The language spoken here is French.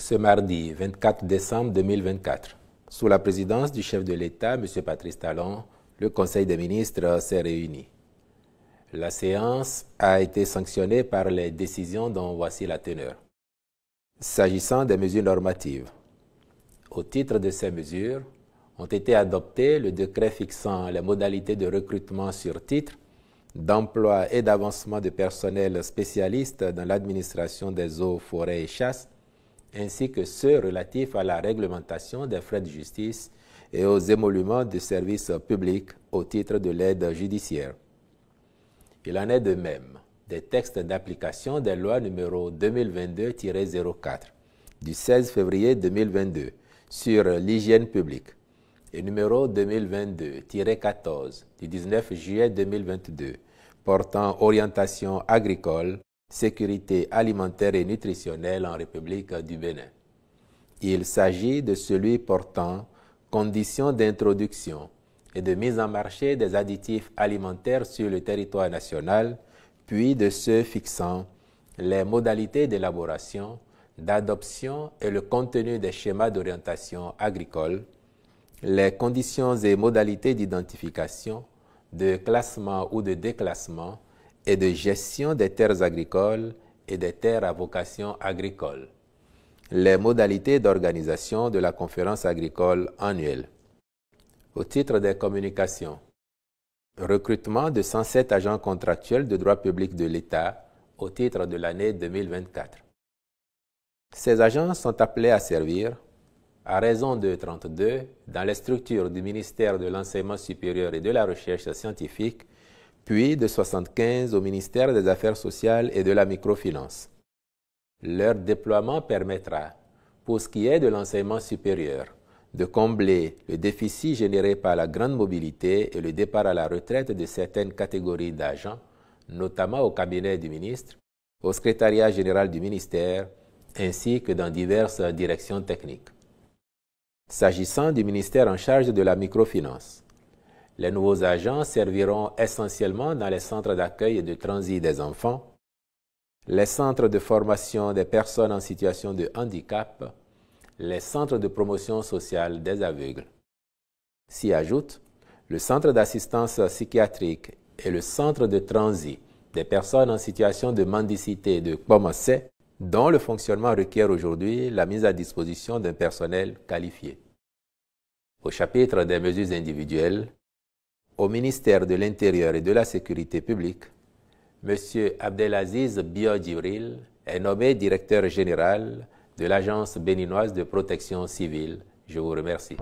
Ce mardi 24 décembre 2024, sous la présidence du chef de l'État, M. Patrice Talon, le Conseil des ministres s'est réuni. La séance a été sanctionnée par les décisions dont voici la teneur. S'agissant des mesures normatives, au titre de ces mesures, ont été adoptés le décret fixant les modalités de recrutement sur titre, d'emploi et d'avancement de personnel spécialistes dans l'administration des eaux, forêts et chasses, ainsi que ceux relatifs à la réglementation des frais de justice et aux émoluments de services publics au titre de l'aide judiciaire. Il en est de même des textes d'application des lois numéro 2022-04 du 16 février 2022 sur l'hygiène publique et numéro 2022-14 du 19 juillet 2022 portant orientation agricole, sécurité alimentaire et nutritionnelle en République du Bénin. Il s'agit de celui portant conditions d'introduction et de mise en marché des additifs alimentaires sur le territoire national, puis de ceux fixant les modalités d'élaboration, d'adoption et le contenu des schémas d'orientation agricole, les conditions et modalités d'identification, de classement ou de déclassement et de gestion des terres agricoles et des terres à vocation agricole, les modalités d'organisation de la conférence agricole annuelle. Au titre des communications, recrutement de 107 agents contractuels de droit public de l'État au titre de l'année 2024. Ces agents sont appelés à servir, à raison de 32, dans les structures du ministère de l'Enseignement supérieur et de la Recherche scientifique, puis de 75 au ministère des Affaires sociales et de la microfinance. Leur déploiement permettra, pour ce qui est de l'enseignement supérieur, de combler le déficit généré par la grande mobilité et le départ à la retraite de certaines catégories d'agents, notamment au cabinet du ministre, au secrétariat général du ministère, ainsi que dans diverses directions techniques. S'agissant du ministère en charge de la microfinance, les nouveaux agents serviront essentiellement dans les centres d'accueil et de transit des enfants, les centres de formation des personnes en situation de handicap, les centres de promotion sociale des aveugles. S'y ajoutent le centre d'assistance psychiatrique et le centre de transit des personnes en situation de mendicité de Kpomase, dont le fonctionnement requiert aujourd'hui la mise à disposition d'un personnel qualifié. Au chapitre des mesures individuelles, au ministère de l'Intérieur et de la Sécurité publique, M. Abdelaziz Bio-Djibril est nommé directeur général de l'Agence béninoise de protection civile. Je vous remercie.